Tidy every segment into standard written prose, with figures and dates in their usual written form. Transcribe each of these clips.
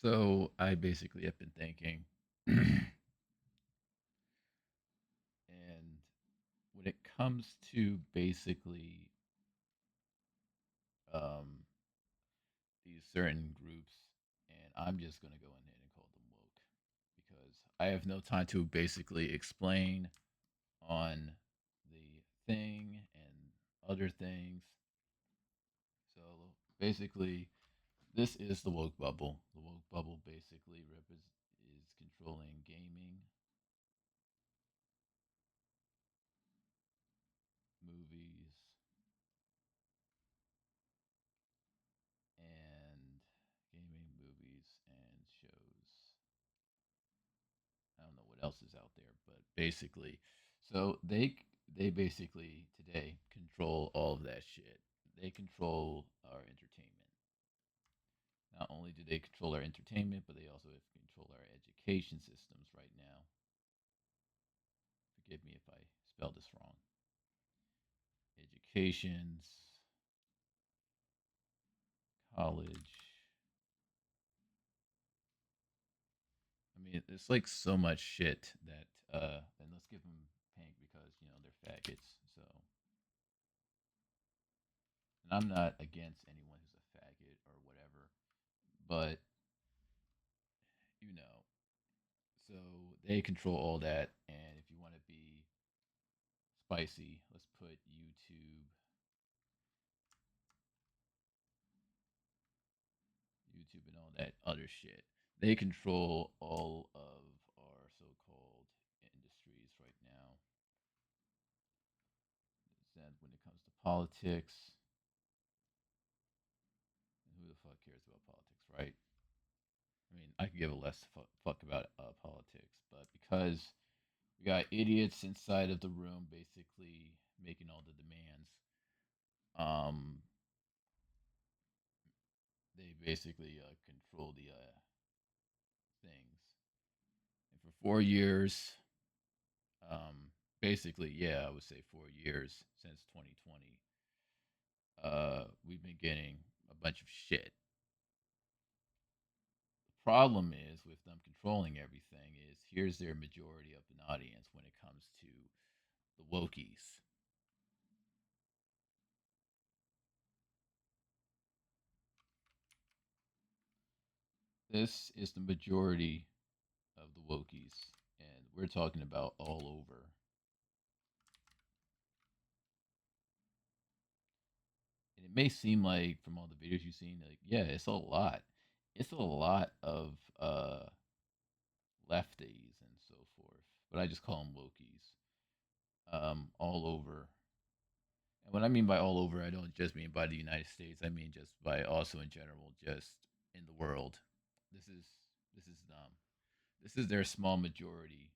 So I basically have been thinking, and when it comes to basically um, these certain groups, and I'm just gonna go ahead and call them woke because I have no time to basically explain on the thing and other things. So basically, this is the woke bubble. The woke bubble basically is controlling gaming, movies, and shows. I don't know what else is out there, but basically, so they basically today control all of that shit. They control our entertainment. Not only do they control our entertainment, but they also control our education systems right now. Forgive me if I spell this wrong. Educations, college. I mean, it's like so much shit that and let's give them pink because they're faggots. So, and I'm not against anyone who's a faggot or whatever, but you know, so they control all that. And if you want to be spicy, let's put YouTube and all that other shit. They control all of our so-called industries right now. Then when it comes to politics, who the fuck cares about politics, right? I mean, I could give a less fuck about politics, but because we got idiots inside of the room basically making all the demands, um, they basically control the things. And for 4 years, basically, yeah, I would say 4 years since 2020, we've been getting a bunch of shit. The problem is with them controlling everything is here's their majority of an audience when it comes to the wokies. This is the majority of the wokies, and we're talking about all over. And it may seem like from all the videos you've seen, like yeah, it's a lot. It's a lot of lefties and so forth, but I just call them wokies. All over. And what I mean by all over, I don't just mean by the United States. I mean just by also in general, just in the world. This is this is dumb. This is their small majority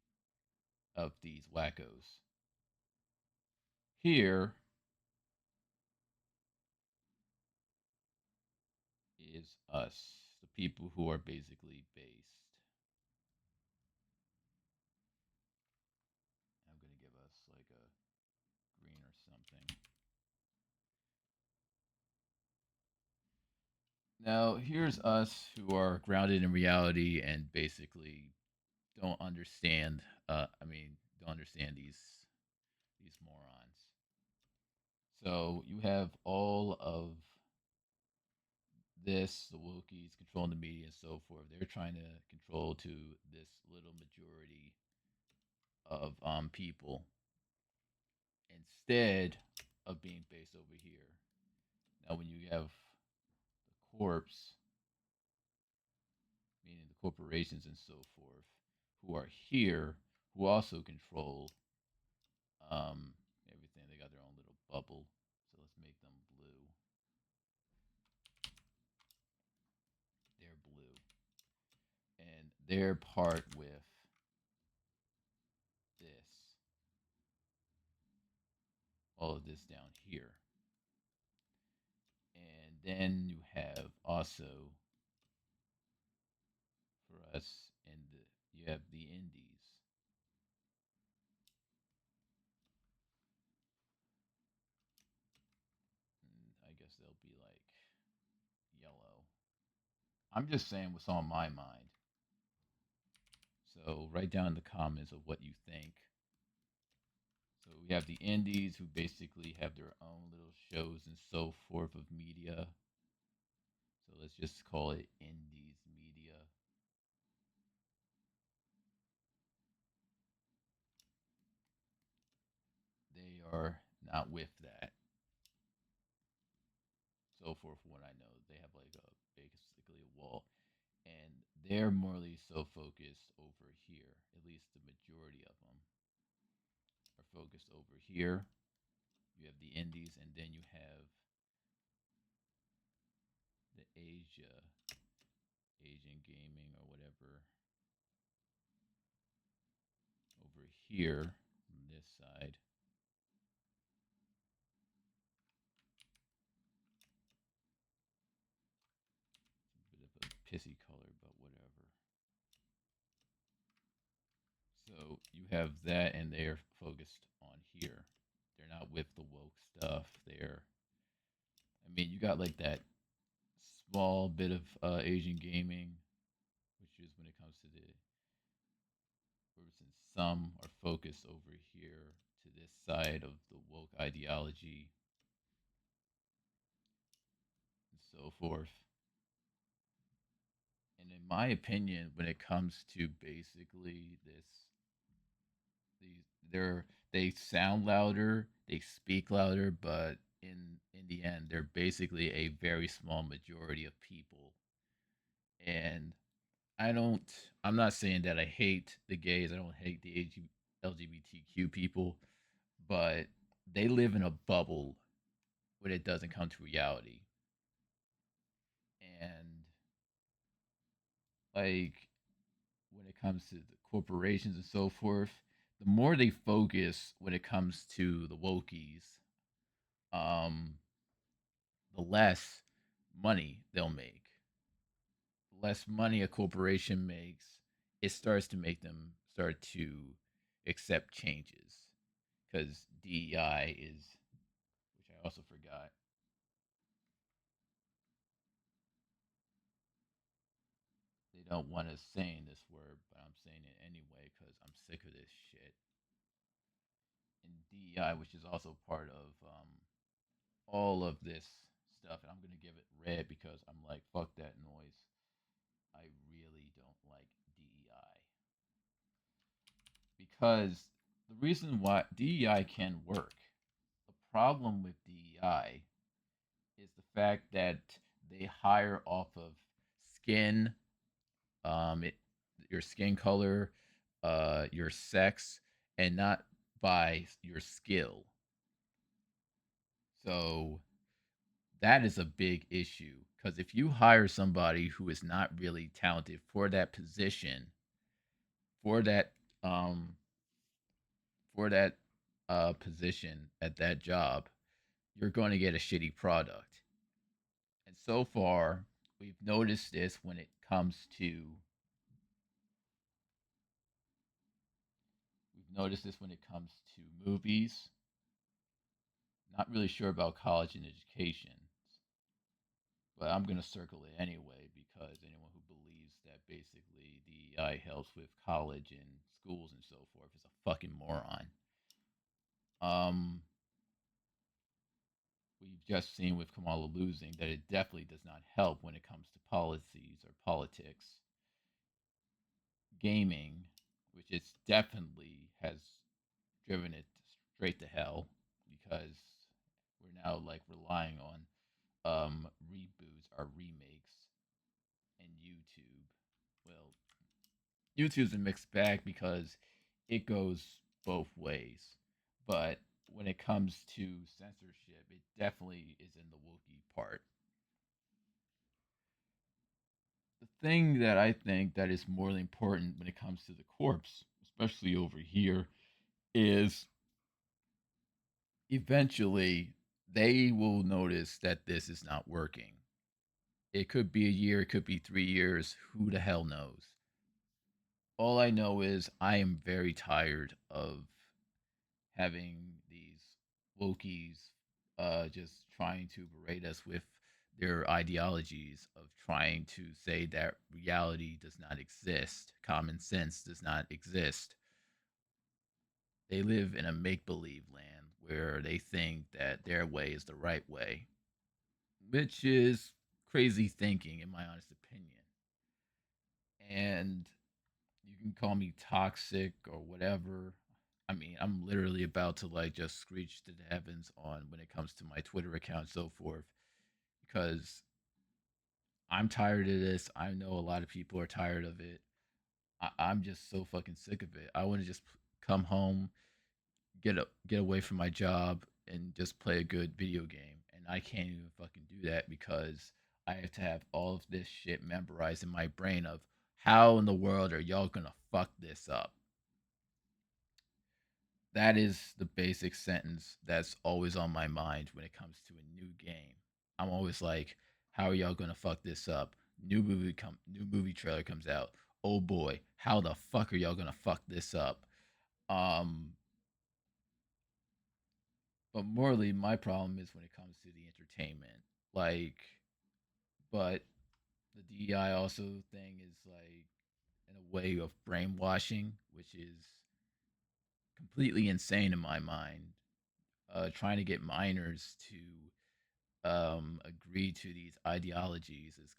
of these wackos. Here is us, the people who are basically based. I'm gonna give us like a green or something. Now here's us who are grounded in reality and basically don't understand. Don't understand these morons. So you have all of this, the Wookiees controlling the media and so forth. They're trying to control to this little majority of people instead of being based over here. Now, when you have the corpse, meaning the corporations and so forth, who are here, who also control everything, they got their own little bubble. So let's make them blue. They're blue. And they're part with this, all of this down here. And then you have also for us in the you have the indies. And I guess they'll be like yellow. I'm just saying what's on my mind. So write down in the comments of what you think. So we have the indies who basically have their own little shows and so forth of media. So let's just call it indies media. They are not with that. So forth, from what I know, they have like a basically a wall, and they're morely so focused over here. At least the majority of them are focused over here. You have the indies, and then you have the Asian gaming or whatever over here on this side. Bit of a pissy color, but whatever. So you have that, and they're focused on here. They're not with the woke stuff. I mean, you got like that small bit of Asian gaming, which is when it comes to the person. Some are focused over here to this side of the woke ideology and so forth. And in my opinion, when it comes to basically these, they sound louder, they speak louder, but in the end, they're basically a very small majority of people. And I don't. I'm not saying that I hate the gays. I don't hate the LGBTQ people, but they live in a bubble when it doesn't come to reality. And like when it comes to the corporations and so forth, the more they focus when it comes to the wokies, um, the less money they'll make. The less money a corporation makes, it starts to make them start to accept changes. Because DEI is, which I also forgot, they don't want us saying this word, but I'm saying it anyway because I'm sick of this shit. And DEI, which is also part of all of this stuff, and I'm gonna give it red because I'm like, fuck that noise. I really don't like DEI because the reason why DEI can work, the problem with DEI is the fact that they hire off of skin, it, your skin color, your sex, and not by your skill. So that is a big issue because if you hire somebody who is not really talented for that position, for that um for that position at that job, you're going to get a shitty product. And so far, we've noticed this when it comes to movies. Not really sure about college and education, but I'm going to circle it anyway because anyone who believes that basically the DEI helps with college and schools and so forth is a fucking moron. Um, we've just seen with Kamala losing that it definitely does not help when it comes to policies or politics. Gaming, which it's definitely has driven it straight to hell because we're now like relying on reboots or remakes and YouTube. Well, YouTube's a mixed bag because it goes both ways. But when it comes to censorship, it definitely is in the Wookiee part. The thing that I think that is more important when it comes to the corpse, especially over here, is eventually they will notice that this is not working. It could be a year, it could be 3 years. Who the hell knows? All I know is I am very tired of having these Wokies just trying to berate us with their ideologies of trying to say that reality does not exist, common sense does not exist. They live in a make believe land where they think that their way is the right way, which is crazy thinking, in my honest opinion. And you can call me toxic or whatever. I mean, I'm literally about to like just screech to the heavens on when it comes to my Twitter account and so forth because I'm tired of this. I know a lot of people are tired of it. I'm just so fucking sick of it. I want to just come home, get away from my job, and just play a good video game. And I can't even fucking do that because I have to have all of this shit memorized in my brain of how in the world are y'all gonna fuck this up. That is the basic sentence that's always on my mind when it comes to a new game. I'm always like, how are y'all gonna fuck this up? New movie trailer comes out. Oh boy, how the fuck are y'all gonna fuck this up? Um, but morally, my problem is when it comes to the entertainment. Like, but the DEI also thing is like in a way of brainwashing, which is completely insane in my mind. Trying to get minors to agree to these ideologies is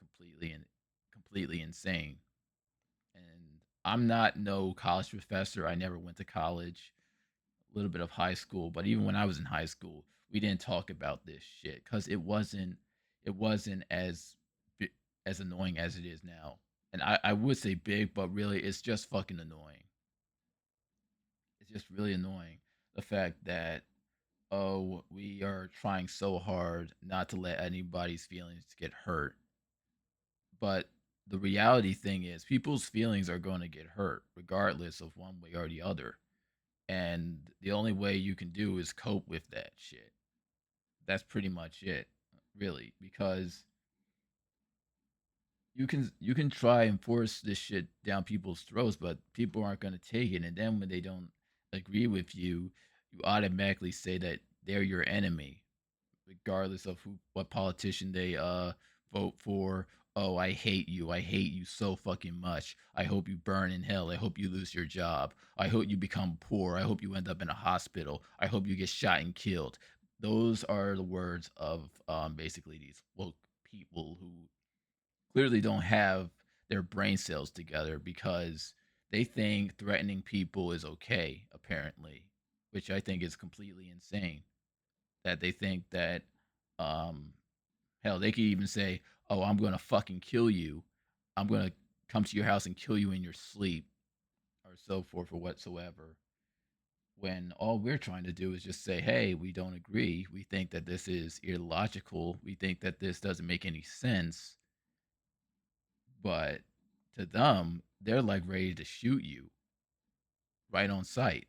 completely insane. And I'm not no college professor. I never went to college. A little bit of high school, but even when I was in high school, we didn't talk about this shit because it wasn't as annoying as it is now. And I would say big, but really it's just fucking annoying. It's just really annoying the fact that oh, we are trying so hard not to let anybody's feelings get hurt. But the reality thing is, people's feelings are going to get hurt regardless of one way or the other. And the only way you can do is cope with that shit. That's pretty much it, really, because you can try and force this shit down people's throats, but people aren't going to take it. And then when they don't agree with you, you automatically say that they're your enemy regardless of who what politician they vote for. Oh, I hate you. I hate you so fucking much. I hope you burn in hell. I hope you lose your job. I hope you become poor. I hope you end up in a hospital. I hope you get shot and killed. Those are the words of basically these woke people who clearly don't have their brain cells together because they think threatening people is okay, apparently, which I think is completely insane that they think that um hell they could even say, oh, I'm gonna fucking kill you, I'm gonna come to your house and kill you in your sleep or so forth or whatsoever, when all we're trying to do is just say, hey, we don't agree, we think that this is illogical, we think that this doesn't make any sense. But to them, they're like ready to shoot you right on sight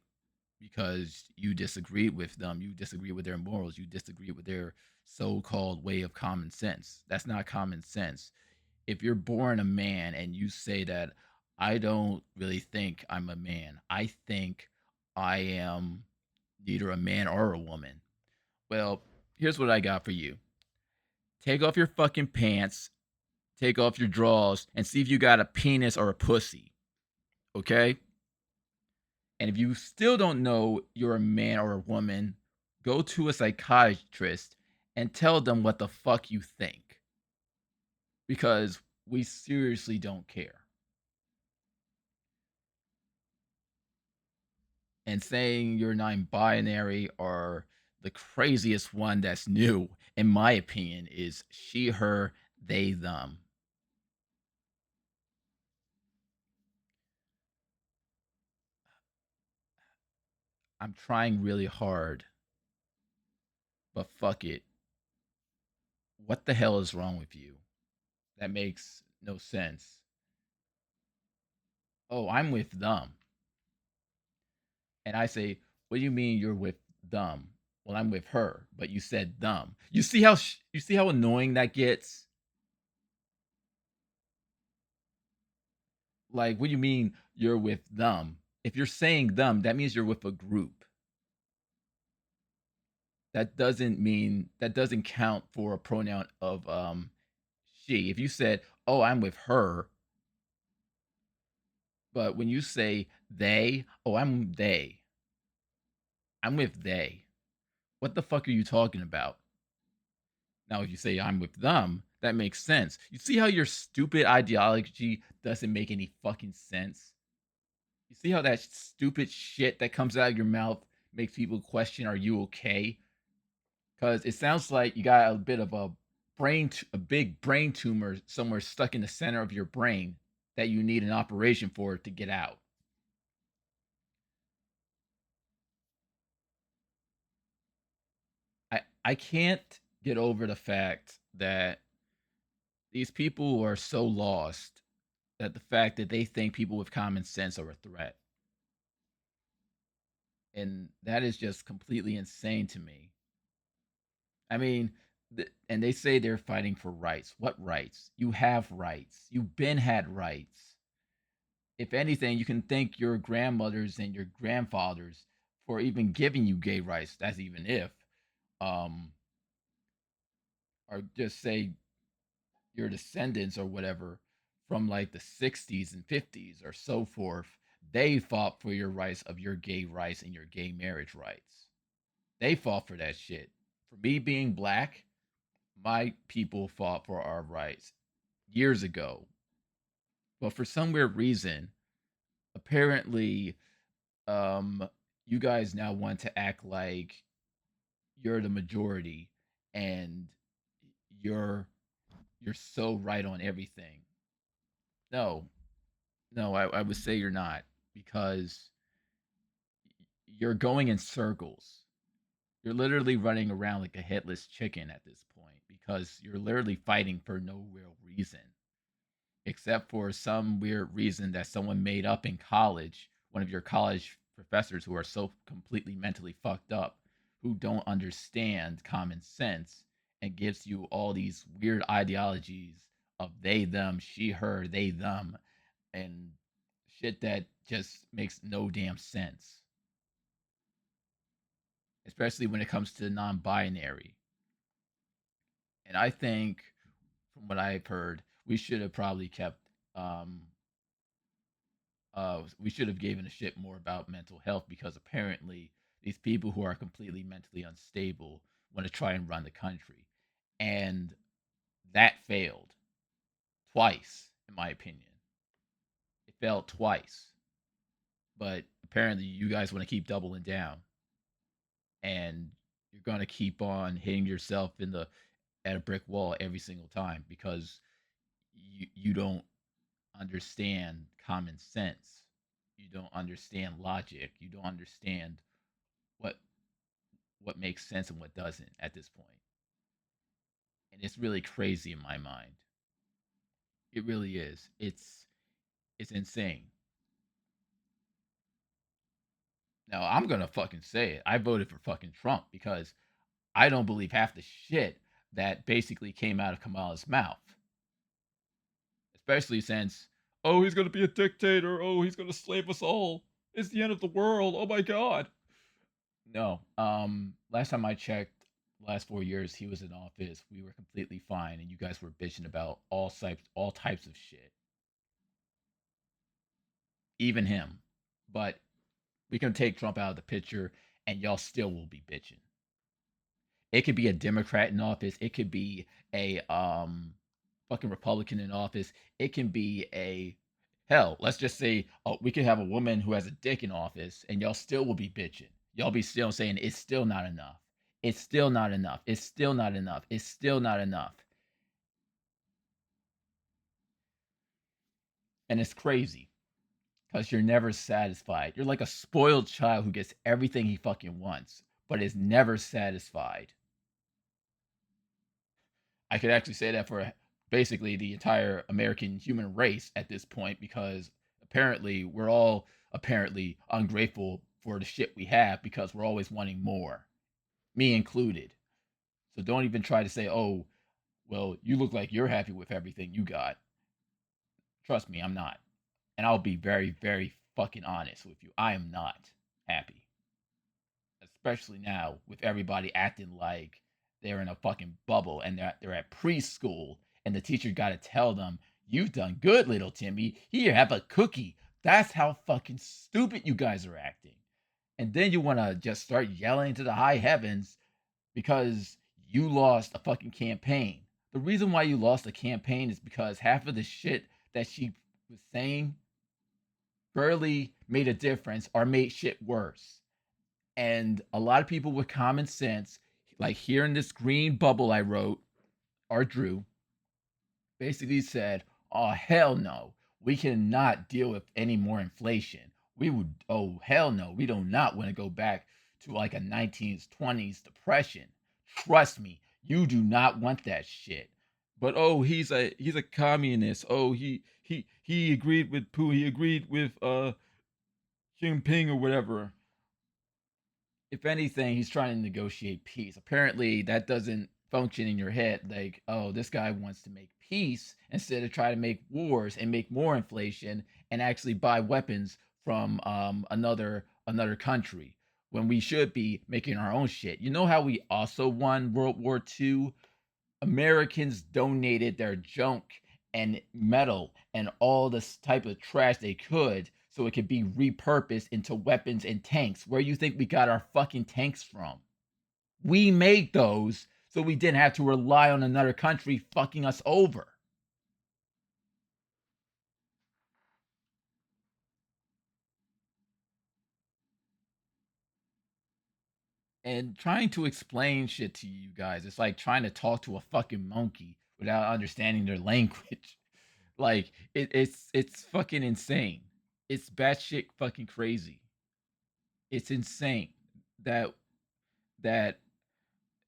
because you disagree with them, you disagree with their morals, you disagree with their so-called way of common sense. That's not common sense. If you're born a man and you say that I don't really think I'm a man, I think I am neither a man or a woman. Well, here's what I got for you. Take off your fucking pants, take off your drawers, and see if you got a penis or a pussy. Okay? And if you still don't know you're a man or a woman, go to a psychiatrist and tell them what the fuck you think. Because we seriously don't care. And saying you're non binary or the craziest one that's new, in my opinion, is she, her, they, them. I'm trying really hard, but fuck it. What the hell is wrong with you? That makes no sense. Oh, I'm with them. And I say, "What do you mean you're with them?" Well, I'm with her, but you said them. You see how annoying that gets? Like, what do you mean you're with them? If you're saying them, that means you're with a group. that doesn't count for a pronoun of she. If you said, "Oh, I'm with her," but when you say they, "Oh, I'm they. I'm with they." What the fuck are you talking about? Now, if you say I'm with them, that makes sense. You see how your stupid ideology doesn't make any fucking sense? You see how that stupid shit that comes out of your mouth makes people question, are you okay? Because it sounds like you got a bit of a big brain tumor somewhere stuck in the center of your brain that you need an operation for to get out. I can't get over the fact that these people are so lost that the fact that they think people with common sense are a threat. And that is just completely insane to me. I mean, and they say they're fighting for rights. What rights? You have rights. You've been had rights. If anything, you can thank your grandmothers and your grandfathers for even giving you gay rights. That's even if, um, or just say your descendants or whatever from like the 60s and 50s or so forth. They fought for your rights of your gay rights and your gay marriage rights. They fought for that shit. For me being black, my people fought for our rights years ago. But for some weird reason, apparently, um, you guys now want to act like you're the majority and you're you're so right on everything. No, no, I would say you're not because you're going in circles. You're literally running around like a headless chicken at this point because you're literally fighting for no real reason except for some weird reason that someone made up in college, one of your college professors who are so completely mentally fucked up, who don't understand common sense and gives you all these weird ideologies of they, them, she, her, they, them, and shit that just makes no damn sense, especially when it comes to non binary. And I think, from what I've heard, we should have probably kept um, we should have given a shit more about mental health because apparently these people who are completely mentally unstable want to try and run the country. And that failed twice, in my opinion. It failed twice. But apparently you guys want to keep doubling down and you're going to keep on hitting yourself in the at a brick wall every single time because you don't understand common sense. You don't understand logic. You don't understand what what makes sense and what doesn't at this point. And it's really crazy in my mind. It really is. It's insane. Now I'm gonna fucking say it. I voted for fucking Trump because I don't believe half the shit that basically came out of Kamala's mouth. Especially since, oh, he's gonna be a dictator. Oh, he's gonna slave us all. It's the end of the world. Oh my god. No. Last time I checked, last 4 years he was in office, we were completely fine, and you guys were bitching about all types of shit, even him. But we can take Trump out of the picture, and y'all still will be bitching. It could be a Democrat in office. It could be a fucking Republican in office. It can be a hell. Let's just say, oh, we could have a woman who has a dick in office, and y'all still will be bitching. Y'all be still saying it's still not enough. It's still not enough. It's still not enough. It's still not enough. And it's crazy because you're never satisfied. You're like a spoiled child who gets everything he fucking wants, but is never satisfied. I could actually say that for basically the entire American human race at this point because apparently we're all apparently ungrateful for the shit we have because we're always wanting more, me included. So don't even try to say, oh, well, you look like you're happy with everything you got. Trust me, I'm not. And I'll be very, very fucking honest with you. I am not happy. especially now with everybody acting like they're in a fucking bubble and they're at preschool and the teacher got to tell them, "You've done good, little Timmy. Here, have a cookie." That's how fucking stupid you guys are acting. And then you want to just start yelling to the high heavens because you lost a fucking campaign. The reason why you lost a campaign is because half of the shit that she was saying barely made a difference or made shit worse. And a lot of people with common sense, like here in this green bubble I wrote or drew, basically said, "Oh hell no, we cannot deal with any more inflation. We would, oh hell no, we do not want to go back to like a 1920s depression. Trust me, you do not want that shit." But oh, he's a communist. Oh, he agreed with Pooh. He agreed with Jinping or whatever. If anything, he's trying to negotiate peace. Apparently, that doesn't function in your head. Like, oh, this guy wants to make peace instead of try to make wars and make more inflation and actually buy weapons from another country when we should be making our own shit. You know how we also won World War II? Americans donated their junk and metal and all this type of trash they could so it could be repurposed into weapons and tanks. Where you think we got our fucking tanks from? We made those so we didn't have to rely on another country fucking us over. And trying to explain shit to you guys, it's like trying to talk to a fucking monkey without understanding their language. Like it's fucking insane. It's batshit fucking crazy. It's insane that that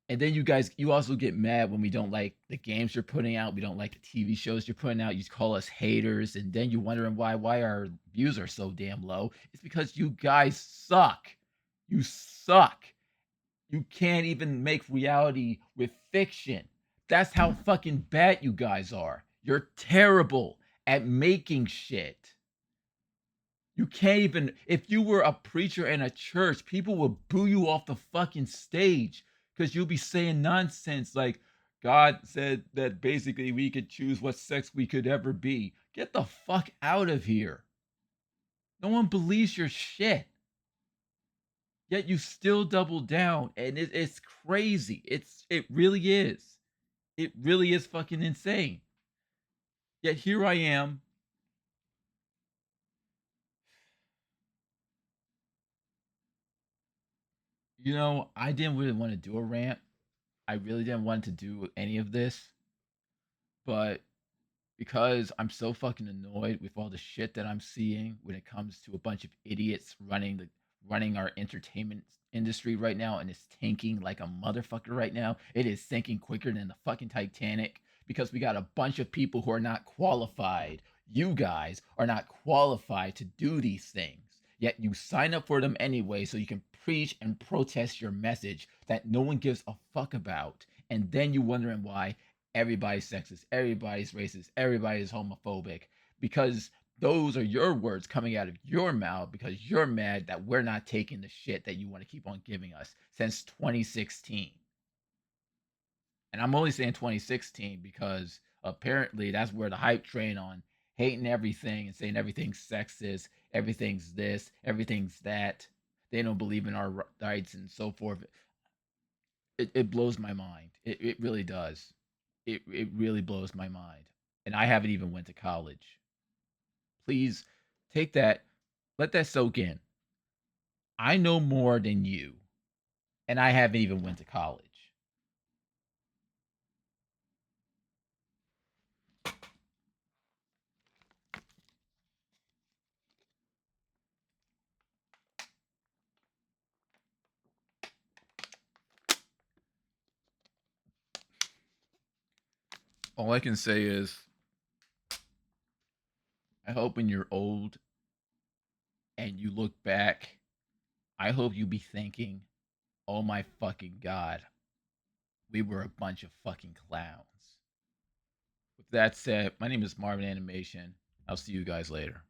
and then you also get mad when we don't like the games you're putting out, we don't like the TV shows you're putting out, you call us haters, and then you're wondering why our views are so damn low. It's because you guys suck. You suck. You can't even make reality with fiction. That's how fucking bad you guys are. You're terrible at making shit. You can't even, if you were a preacher in a church, people would boo you off the fucking stage because you'll be saying nonsense like God said that basically we could choose what sex we could ever be. Get the fuck out of here. No one believes your shit. Yet you still double down and it's crazy. It really is. It really is fucking insane. Yet here I am. I didn't really want to do a rant. I really didn't want to do any of this, but because I'm so fucking annoyed with all the shit that I'm seeing when it comes to a bunch of idiots running our entertainment industry right now, and it's tanking like a motherfucker right now. It is sinking quicker than the fucking Titanic because we got a bunch of people who are not qualified. You guys are not qualified to do these things. Yet you sign up for them anyway so you can preach and protest your message that no one gives a fuck about. And then you wondering why everybody's sexist, everybody's racist, everybody's homophobic because those are your words coming out of your mouth because you're mad that we're not taking the shit that you want to keep on giving us since 2016. And I'm only saying 2016 because apparently that's where the hype train on hating everything and saying everything's sexist, everything's this, everything's that. They don't believe in our rights and so forth. It blows my mind. It really does. It really blows my mind. And I haven't even went to college. Please take that, let that soak in. I know more than you, and I haven't even went to college. All I can say is I hope when you're old and you look back, I hope you be thinking, "Oh my fucking god, we were a bunch of fucking clowns." With that said, my name is Marvin Animation. I'll see you guys later.